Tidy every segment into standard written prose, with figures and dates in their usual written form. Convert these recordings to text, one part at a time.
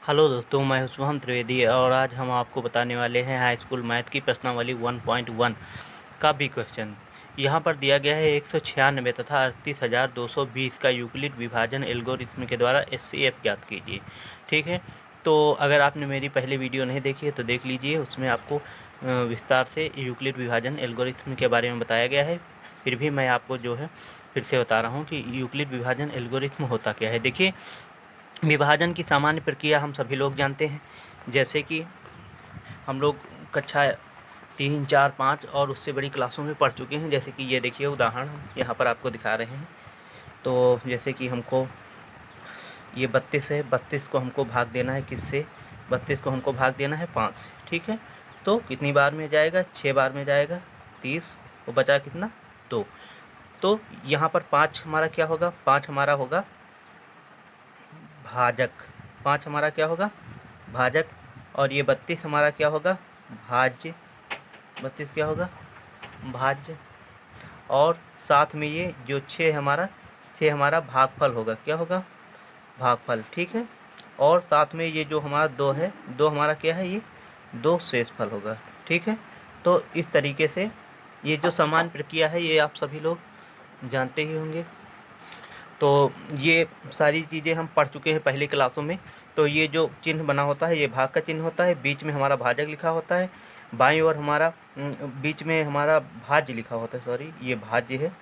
Hello दोस्तों, मैं हूं शुभम त्रिवेदी और आज हम आपको बताने वाले हैं हाई स्कूल मैथ की प्रश्नावली 1.1 का बी क्वेश्चन। यहाँ पर दिया गया है 196 तथा 38,220 का यूक्लिड विभाजन एल्गोरिथ्म के द्वारा एचसीएफ ज्ञात कीजिए। ठीक है, तो अगर आपने मेरी पहले वीडियो नहीं देखी है तो देख लीजिए, उसमें आपको विस्तार से यूक्लिड विभाजन एल्गोरिथ्म के बारे में बताया गया है। फिर भी मैं आपको जो है फिर से बता रहा हूँ कि यूक्लिड विभाजन एल्गोरिथ्म होता क्या है। देखिए, विभाजन की सामान्य प्रक्रिया हम सभी लोग जानते हैं, जैसे कि हम लोग कक्षा 3, 4, 5 और उससे बड़ी क्लासों में पढ़ चुके हैं। जैसे कि ये देखिए उदाहरण हम यहाँ पर आपको दिखा रहे हैं। तो जैसे कि हमको ये 32 है, 32 को हमको भाग देना है किससे? 32 को हमको भाग देना है 5 से। ठीक है, तो कितनी बार में जाएगा? 6 बार में जाएगा। 30 वो बचा कितना? 2। तो यहाँ पर 5 हमारा क्या होगा? 5 हमारा होगा भाजक। 5 हमारा क्या होगा? भाजक। और ये 32 हमारा क्या होगा? भाज्य। 32 क्या होगा? भाज्य। और साथ में ये जो 6 हमारा, 6 हमारा भागफल होगा। क्या होगा? भागफल। ठीक है, और साथ में ये जो हमारा 2 है, 2 हमारा क्या है? ये 2 शेषफल होगा। ठीक है, तो इस तरीके से ये जो समान प्रक्रिया है ये आप सभी लोग जानते ही होंगे। तो ये सारी चीज़ें हम पढ़ चुके हैं पहले क्लासों में। तो ये जो चिन्ह बना होता है ये भाग का चिन्ह होता है, बीच में हमारा भाजक लिखा होता है, बाईं ओर हमारा बीच में हमारा भाज्य लिखा होता है। सॉरी, ये भाज्य है,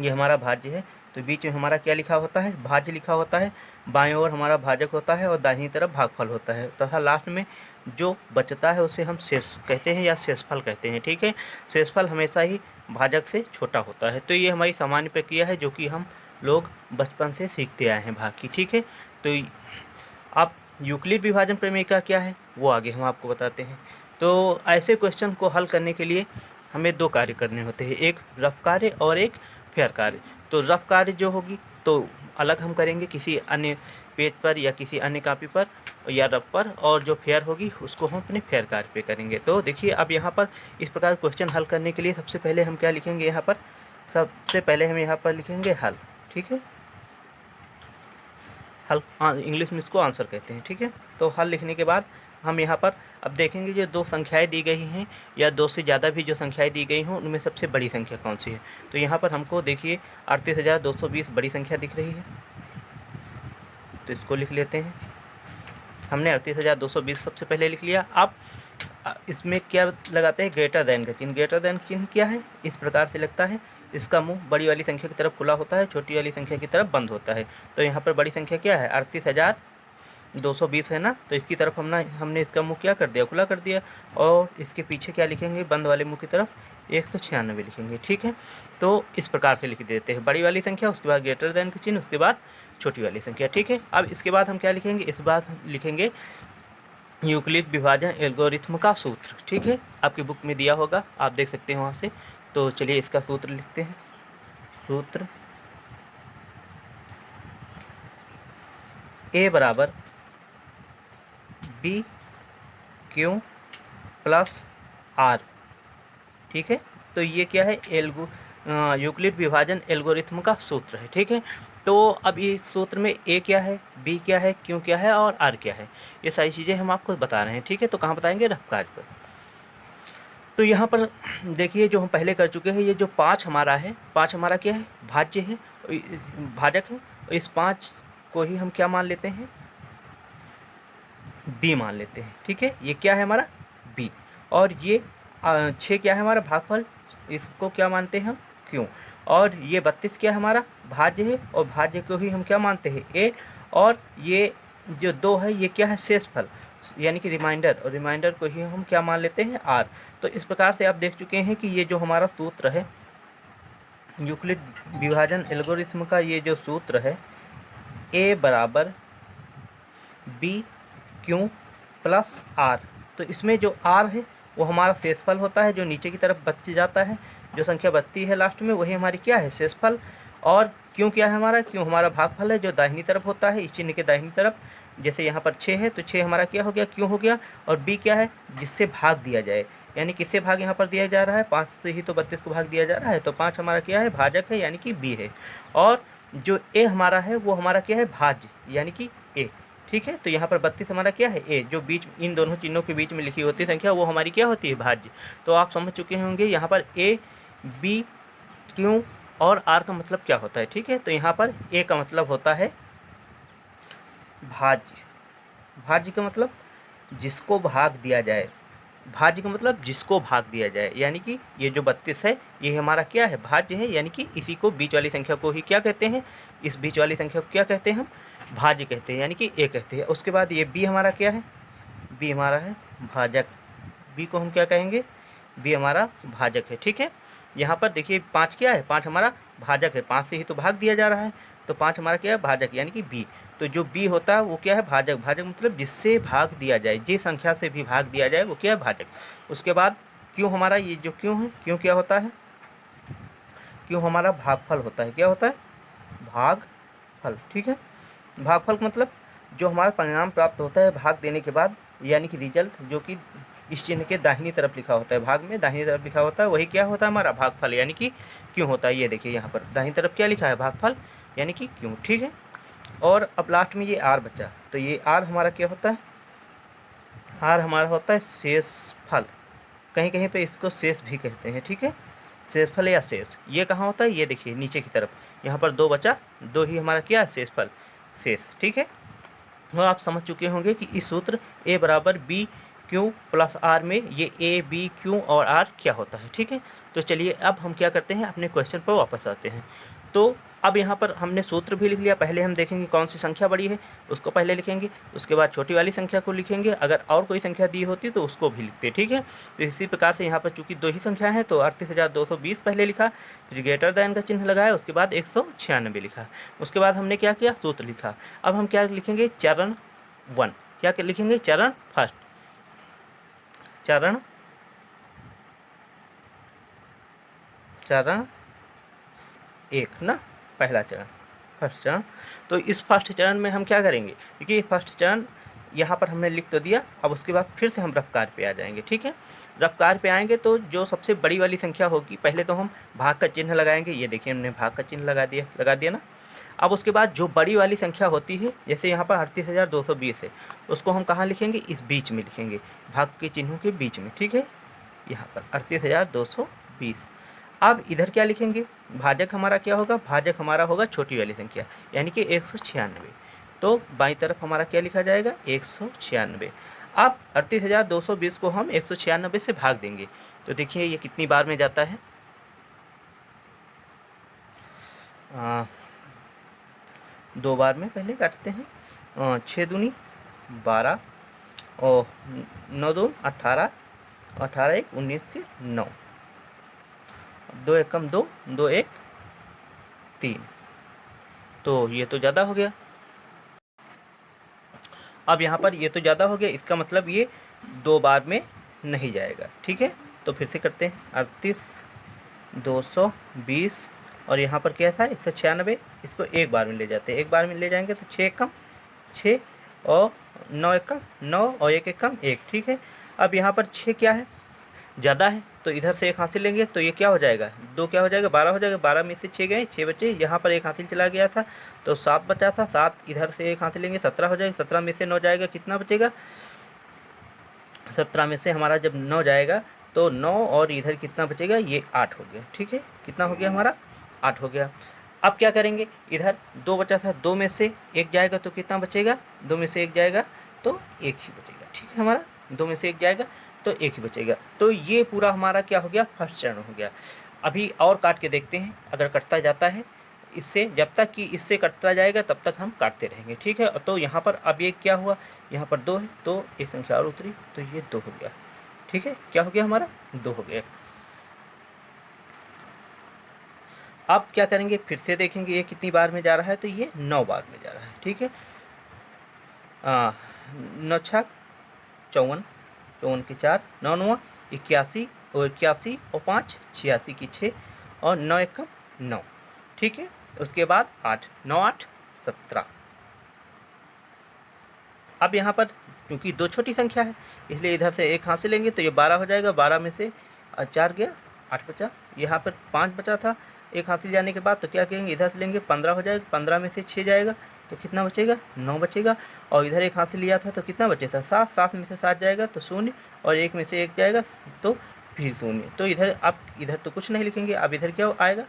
ये हमारा भाज्य है। तो बीच में हमारा क्या लिखा होता है? भाज्य लिखा होता है। बाईं ओर हमारा भाजक होता है और दाहिनी तरफ भागफल होता है तथा लास्ट में जो बचता है उसे हम शेष कहते हैं या शेषफल कहते हैं। ठीक है, शेषफल हमेशा ही भाजक से छोटा होता है। तो ये हमारी सामान्य प्रक्रिया है जो कि हम लोग बचपन से सीखते आए हैं भाग की। ठीक है, तो अब यूक्लिड विभाजन प्रमेय का क्या है वो आगे हम आपको बताते हैं। तो ऐसे क्वेश्चन को हल करने के लिए हमें 2 कार्य करने होते हैं, एक रफ कार्य और एक फेयर कार्य। तो रफ कार्य जो होगी तो अलग हम करेंगे किसी अन्य पेज पर या किसी अन्य कॉपी पर या रफ पर, और जो फेयर होगी उसको हम अपने फेयर कार्य पे करेंगे। तो देखिए, अब यहाँ पर इस प्रकार क्वेश्चन हल करने के लिए सबसे पहले हम क्या लिखेंगे? यहाँ पर सबसे पहले हम यहाँ पर लिखेंगे हल। ठीक है, हल इंग्लिश में इसको आंसर कहते हैं। ठीक है, तो हल लिखने के बाद हम यहाँ पर अब देखेंगे जो 2 संख्याएं दी गई हैं या 2 से ज़्यादा भी जो संख्याएं दी गई हों उनमें सबसे बड़ी संख्या कौन सी है। तो यहाँ पर हमको देखिए 38,220 बड़ी संख्या दिख रही है, तो इसको लिख लेते हैं। हमने 38,220 सबसे पहले लिख लिया। अब इसमें क्या लगाते हैं? ग्रेटर देन का चिन्ह। ग्रेटर देन चिन्ह क्या है? इस प्रकार से लगता है, इसका मुंह बड़ी वाली संख्या की तरफ खुला होता है, छोटी वाली संख्या की तरफ बंद होता है। तो यहाँ पर बड़ी संख्या क्या है? 38,220 है ना, तो इसकी तरफ हमने इसका मुंह क्या कर दिया? खुला कर दिया। और इसके पीछे क्या लिखेंगे? बंद वाले मुंह की तरफ 196 लिखेंगे। ठीक है, तो इस प्रकार से लिख देते हैं, बड़ी वाली संख्या, उसके बाद ग्रेटर देन का चिन्ह, उसके बाद छोटी वाली संख्या। ठीक है, अब इसके बाद हम क्या लिखेंगे? इस बार लिखेंगे यूक्लिड विभाजन एल्गोरिथ्म का सूत्र। ठीक है, आपकी बुक में दिया होगा, आप देख सकते हैं वहाँ से। तो चलिए इसका सूत्र लिखते हैं। सूत्र ए बराबर बी क्यू प्लस आर। ठीक है, तो ये क्या है? यूक्लिड विभाजन एल्गोरिथ्म का सूत्र है। ठीक है, तो अब इस सूत्र में ए क्या है, बी क्या है, क्यू क्या है और आर क्या है, ये सारी चीज़ें हम आपको बता रहे हैं। ठीक है, तो कहाँ बताएंगे? रफ कार्य पर। तो यहाँ पर देखिए जो हम पहले कर चुके हैं, ये जो 5 हमारा है, 5 हमारा क्या है? भाज्य है, भाजक है। इस 5 को ही हम क्या मान लेते हैं? बी मान लेते हैं। ठीक है, ये क्या है हमारा? बी। और ये 6 क्या है हमारा? भागफल, इसको क्या मानते हैं हम? क्यों। और ये 32 क्या है हमारा? भाज्य है, और भाज्य को ही हम क्या मानते हैं? ए। और ये जो 2 है ये क्या है? शेषफल, यानी कि रिमाइंडर, और रिमाइंडर को ही हम क्या मान लेते हैं? आर। तो इस प्रकार से आप देख चुके हैं कि ये जो हमारा सूत्र है यूक्लिड विभाजन एल्गोरिथ्म का, ये जो सूत्र है ए बराबर बी क्यू प्लस आर। तो इसमें जो आर है वो हमारा शेषफल होता है, जो नीचे की तरफ बच जाता है, जो संख्या बचती है लास्ट में वही हमारी क्या है? शेषफल। और क्यों क्या है हमारा? क्यों हमारा भागफल है, जो दाहिनी तरफ होता है, इस चिन्ह के दाहिनी तरफ। जैसे यहाँ पर 6 है तो 6 हमारा क्या हो गया? क्यों हो गया। और बी क्या है? जिससे भाग दिया जाए, यानी किससे भाग यहाँ पर दिया जा रहा है? 5 से ही तो 32 को भाग दिया जा रहा है, तो 5 हमारा क्या है? भाजक है, यानी कि बी है। और जो ए हमारा है वो हमारा क्या है? भाज्य, यानी कि ए। ठीक है। तो यहाँ पर 32 हमारा क्या है, ए, जो बीच इन दोनों चिन्हों के बीच में लिखी होती है संख्या वो हमारी क्या होती है, भाज्य। तो आप समझ चुके होंगे यहाँ पर ए, बी, क्यू और आर का मतलब क्या होता है। ठीक है, तो यहाँ पर ए का मतलब होता है भाज्य। भाज्य का मतलब जिसको भाग दिया जाए, भाज्य का मतलब जिसको भाग दिया जाए, यानी कि ये जो 32 है ये हमारा क्या है, भाज्य है, यानी कि इसी को बीच वाली संख्या को ही क्या कहते हैं, इस बीच वाली संख्या को क्या कहते हैं हम, भाज्य कहते हैं, यानी कि ए कहते हैं। उसके बाद ये बी हमारा क्या है, बी हमारा है भाजक, बी को हम क्या कहेंगे, बी हमारा भाजक है। ठीक है, यहाँ पर देखिए 5 क्या है, 5 हमारा भाजक है, 5 से ही तो भाग दिया जा रहा है, तो 5 हमारा क्या है, भाजक, यानी कि बी। तो जो बी होता है वो क्या है, भाजक। भाजक मतलब जिससे भाग दिया जाए, जिस संख्या से भी भाग दिया जाए वो क्या है, भाजक। उसके बाद क्यों हमारा, ये जो क्यों है, क्यों क्या होता है, क्यों हमारा भागफल होता है, क्या होता है, भागफल। ठीक है, भागफल का मतलब जो हमारा परिणाम प्राप्त होता है भाग देने के बाद, यानी कि रिजल्ट, जो कि इस चिन्ह के दाहिनी तरफ लिखा होता है, भाग में दाहिनी तरफ लिखा होता है, वही क्या होता है, हमारा भागफल, यानी कि क्यों होता है। ये देखिए यहाँ पर दाहिनी तरफ क्या लिखा है, भागफल, यानी कि क्यों। ठीक है, और अब लास्ट में ये आर बचा, तो ये आर हमारा क्या होता है, आर हमारा होता है शेषफल, कहीं कहीं पे इसको शेष भी कहते हैं। ठीक है, शेषफल या शेष, ये कहाँ होता है, ये देखिए नीचे की तरफ, यहाँ पर 2 बचा, 2 ही हमारा क्या है, शेषफल, शेष। ठीक है, तो आप समझ चुके होंगे कि इस सूत्र ए बराबर बी क्यू प्लस आर में ये ए, बी, क्यू और आर क्या होता है। ठीक है, तो चलिए अब हम क्या करते हैं, अपने क्वेश्चन पर वापस आते हैं। तो अब यहाँ पर हमने सूत्र भी लिख लिया, पहले हम देखेंगे कौन सी संख्या बड़ी है उसको पहले लिखेंगे, उसके बाद छोटी वाली संख्या को लिखेंगे, अगर और कोई संख्या दी होती तो उसको भी लिखते। ठीक है, तो इसी प्रकार से यहाँ पर चूंकि 2 ही संख्या है तो 38,220 पहले लिखा, फिर ग्रेटर दैन का चिन्ह लगाया, उसके बाद 196 लिखा, उसके बाद हमने क्या किया, सूत्र लिखा। अब हम क्या लिखेंगे, चरण 1, क्या लिखेंगे, चरण फर्स्ट, चरण चरण 1 ना, पहला चरण, फर्स्ट चरण। तो इस फर्स्ट चरण में हम क्या करेंगे, क्योंकि फर्स्ट चरण यहाँ पर हमने लिख तो दिया, अब उसके बाद फिर से हम रफ कार्य पे आ जाएंगे। ठीक है, रफ कार्य पे आएंगे तो जो सबसे बड़ी वाली संख्या होगी, पहले तो हम भाग का चिन्ह लगाएंगे, ये देखिए हमने भाग का चिन्ह लगा दिया ना। अब उसके बाद जो बड़ी वाली संख्या होती है, जैसे यहाँ पर 38,220 है, उसको हम कहाँ लिखेंगे, इस बीच में लिखेंगे, भाग के चिन्हों के बीच में। ठीक है, यहाँ पर 38,220। अब इधर क्या लिखेंगे, भाजक हमारा क्या होगा, भाजक हमारा होगा छोटी वाली संख्या, यानी कि 196। तो बाईं तरफ हमारा क्या लिखा जाएगा, 196। अब 38,220 को हम 196 से भाग देंगे, तो देखिए ये कितनी बार में जाता है, 2 बार में पहले काटते हैं, 6 दूनी 12 और 9 दून 18, 18 1 19 के 9, 2 एकम 2, 2 1 3, तो ये तो ज़्यादा हो गया। अब यहाँ पर ये तो ज़्यादा हो गया, इसका मतलब ये 2 बार में नहीं जाएगा। ठीक है, तो फिर से करते हैं, 38,220 और यहाँ पर क्या था, 196, इसको 1 बार में ले जाते हैं, 1 बार में ले जाएंगे तो 6 एकम 6 और 9 एकम 9 और 1 एकम 1। ठीक है, अब यहाँ पर 6 क्या है, ज़्यादा है, तो इधर से 1 हासिल लेंगे, तो ये क्या हो जाएगा, 2 क्या हो जाएगा, 12 हो जाएगा, 12 में से 6 गए, 6 बचे, यहाँ पर 1 हासिल चला गया था तो 7 बचा था, 7 इधर से 1 हासिल लेंगे, 17 हो जाएगा, 17 में से 9 जाएगा, कितना बचेगा, 17 में से हमारा जब 9 जाएगा तो 9 और इधर कितना बचेगा, ये 8 हो गया। ठीक है, कितना हो गया हमारा, 8 हो गया। अब क्या करेंगे, इधर 2 बचा था, 2 में से 1 जाएगा तो कितना बचेगा, 2 में से 1 जाएगा तो 1 ही बचेगा। ठीक है, हमारा 2 में से 1 जाएगा तो 1 ही बचेगा। तो ये पूरा हमारा क्या हो गया, फर्स्ट चरण हो गया। अभी और काट के देखते हैं, अगर कटता जाता है इससे, जब तक कि इससे कटता जाएगा तब तक हम काटते रहेंगे। ठीक है, तो यहाँ पर अब ये क्या हुआ, यहाँ पर 2 है तो एक संख्या और उतरी, तो ये 2 हो गया। ठीक है, क्या हो गया हमारा, 2 हो गया। अब क्या करेंगे, फिर से देखेंगे ये कितनी बार में जा रहा है, तो ये 9 बार में जा रहा है। ठीक है, 9 छक 54, 54 के 4, 9 9 81 और 81 और 5 86 की 6 और 9 एकम 9। ठीक है, उसके बाद 8, 9 8 17। अब यहाँ पर क्योंकि 2 छोटी संख्या है इसलिए इधर से 1 हासिल लेंगे, तो ये 12 हो जाएगा, 12 में से 4 गया, 8 बचा, यहाँ पर 5 बचा था 1 हासिल जाने के बाद, तो क्या करेंगे, इधर से लेंगे, 15 हो जाएगा, 15 में से 6 जाएगा, तो कितना बचेगा, 9 बचेगा। और इधर एक हाथ से लिया था तो कितना बचेगा, 7, 7 में से 7 जाएगा तो 0, और 1 में से 1 जाएगा तो फिर 0। तो इधर आप इधर तो कुछ नहीं लिखेंगे, अब इधर क्या आएगा,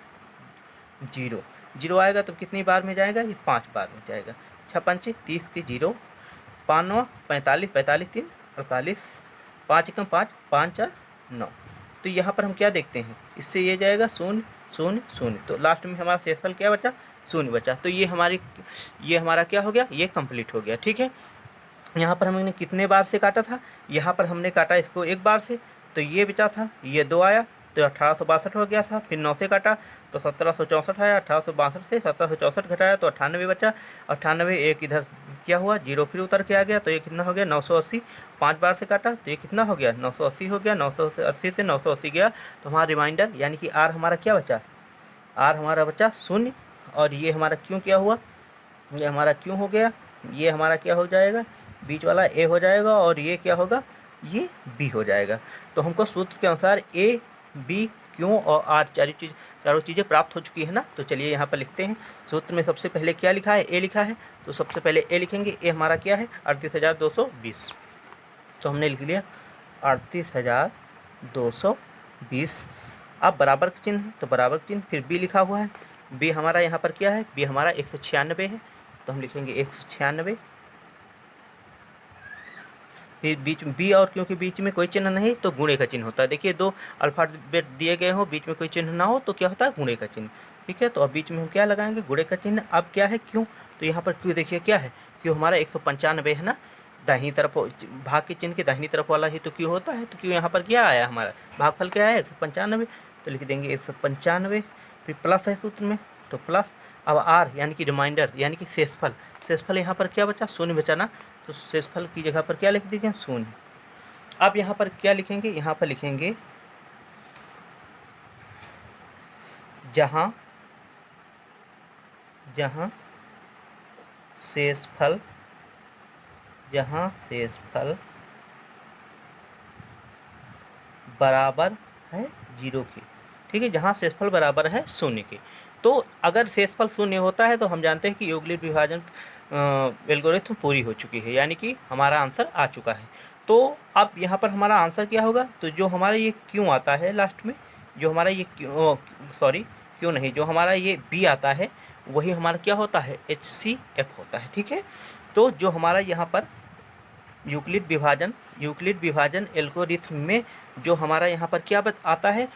0, 0 आएगा तो कितनी बार में जाएगा, ये 5 बार में जाएगा। 6 पंचे 30 के 0, 5 9 45, 45 3 48, 5 एकम 5, 5 4 9। तो यहाँ पर हम क्या देखते हैं, इससे ये जाएगा 0 0 0, तो लास्ट में हमारा शेषफल क्या बचा, 0 बचा। तो ये हमारा क्या हो गया, ये कंप्लीट हो गया। ठीक है, यहाँ पर हमने कितने बार से काटा था, यहाँ पर हमने काटा इसको 1 बार से, तो ये बचा था, ये 2 आया तो 1862 हो गया था। फिर 9 से काटा तो 1764 आया, 1862 से 1764 घटाया तो 98 बचा। 98, एक इधर क्या हुआ, 0 फिर उतर के आ गया, तो ये कितना हो गया, 980। 5 बार से काटा तो ये कितना हो गया, 980 हो गया। 980 से 980 गया तो हमारा रिमाइंडर यानी कि आर हमारा क्या बचा, आर हमारा बचा 0। और ये हमारा क्यों क्या हुआ, ये हमारा क्यों हो गया, ये हमारा क्या हो जाएगा, बीच वाला ए हो जाएगा, और ये क्या होगा, ये बी हो जाएगा। तो हमको सूत्र के अनुसार ए, बी, क्यों और आर चारों चीज़ें प्राप्त हो चुकी है ना। तो चलिए यहाँ पर लिखते हैं। सूत्र में सबसे पहले क्या लिखा है, ए लिखा है, तो सबसे पहले ए लिखेंगे। ए हमारा क्या है, 38,220। तो हमने लिख लिया 38,220। अब बराबर का चिन्ह है तो बराबर का चिन्ह, फिर बी लिखा हुआ है। बी हमारा यहाँ पर क्या है, बी हमारा 196 है, तो हम लिखेंगे 196। फिर बीच में बी, और क्योंकि बीच में कोई चिन्ह नहीं तो गुणे का चिन्ह होता है। देखिए, 2 अल्फ़ाबेट दिए गए हो, बीच में कोई चिन्ह ना हो तो क्या होता है, गुणे का चिन्ह। ठीक है, तो अब बीच में हम क्या लगाएंगे, गुणे का चिन्ह। अब क्या है, क्यों, तो यहाँ पर क्यों देखिए क्या है, क्यों हमारा 195 है ना, दाहिनी तरफ भाग के चिन्ह के दाहिनी तरफ वाला ही तो क्यों होता है। तो क्यों यहाँ पर क्या आया, हमारा भागफल क्या है, 195, तो लिख देंगे 195। फिर प्लस है सूत्र में तो प्लस। अब आर यानी कि रिमाइंडर यानी कि शेषफल, शेषफल यहाँ पर क्या बचा, 0 बचा ना, तो शेषफल की जगह पर क्या लिख देंगे, 0। अब यहाँ पर क्या लिखेंगे, यहाँ पर लिखेंगे जहाँ शेषफल बराबर है 0 के। ठीक है, जहाँ शेषफल बराबर है 0 के। तो अगर शेषफल 0 होता है तो हम जानते हैं कि यूक्लिड विभाजन एल्गोरिथम पूरी हो चुकी है, यानी कि हमारा आंसर आ चुका है। तो अब यहाँ पर हमारा आंसर क्या होगा, तो जो हमारा ये क्यों आता है लास्ट में, जो हमारा ये क्यों नहीं, जो हमारा ये बी आता है वही हमारा क्या होता है, HCF होता है। ठीक है, तो जो हमारा यहाँ पर यूक्लिड विभाजन एल्गोरिथम में जो हमारा यहाँ पर क्या आता है,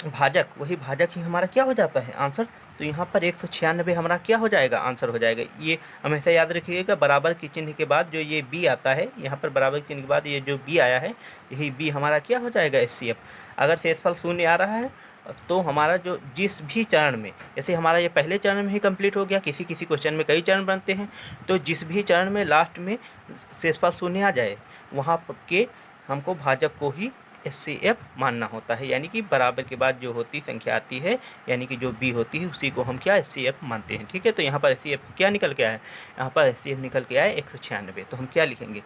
भाजक, वही भाजक ही हमारा क्या हो जाता है, आंसर। तो यहाँ पर 196 हमारा क्या हो जाएगा, आंसर हो जाएगा। ये हमेशा याद रखिएगा, बराबर के चिन्ह के बाद जो ये बी आता है, यहाँ पर बराबर के चिन्ह के बाद ये जो बी आया है, यही बी हमारा क्या हो जाएगा, HCF। अगर शेषफल 0 आ रहा है तो हमारा जो जिस भी चरण में, जैसे हमारा ये पहले चरण में ही कंप्लीट हो गया, किसी क्वेश्चन में कई चरण बनते हैं, तो जिस भी चरण में लास्ट में शेषफल 0 आ जाए वहाँ के हमको भाजक को ही HCF मानना होता है, यानी कि बराबर के बाद जो होती संख्या आती है, यानी कि जो बी होती है उसी को हम क्या HCF मानते हैं। ठीक है, तो यहाँ पर HCF क्या निकल के आया है, यहाँ पर HCF निकल के आया है 196। तो हम क्या लिखेंगे,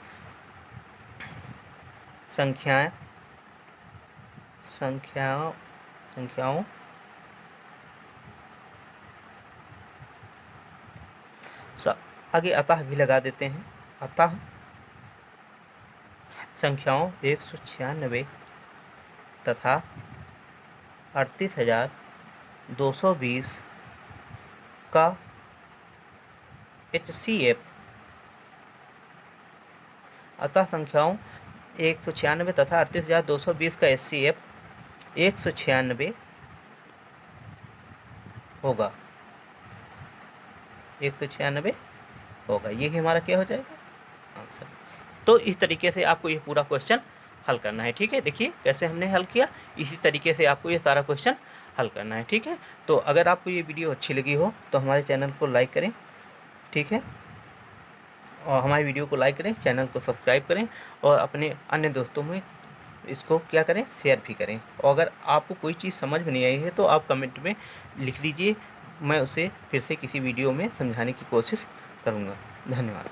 संख्याओं आगे अतः भी लगा देते हैं, अतः संख्याओं 196 तथा 38,220 का HCF, अतः संख्याओं 196 तथा 38,220 का HCF 196 होगा, 196 होगा। यही हमारा क्या हो जाएगा, आंसर। तो इस तरीके से आपको ये पूरा क्वेश्चन हल करना है। ठीक है, देखिए कैसे हमने हल किया, इसी तरीके से आपको ये सारा क्वेश्चन हल करना है। ठीक है, तो अगर आपको ये वीडियो अच्छी लगी हो तो हमारे चैनल को लाइक करें। ठीक है, और हमारी वीडियो को लाइक करें, चैनल को सब्सक्राइब करें, और अपने अन्य दोस्तों में इसको क्या करें, शेयर भी करें। और अगर आपको कोई चीज़ समझ में नहीं आई है तो आप कमेंट में लिख दीजिए, मैं उसे फिर से किसी वीडियो में समझाने की कोशिश करूँगा। धन्यवाद।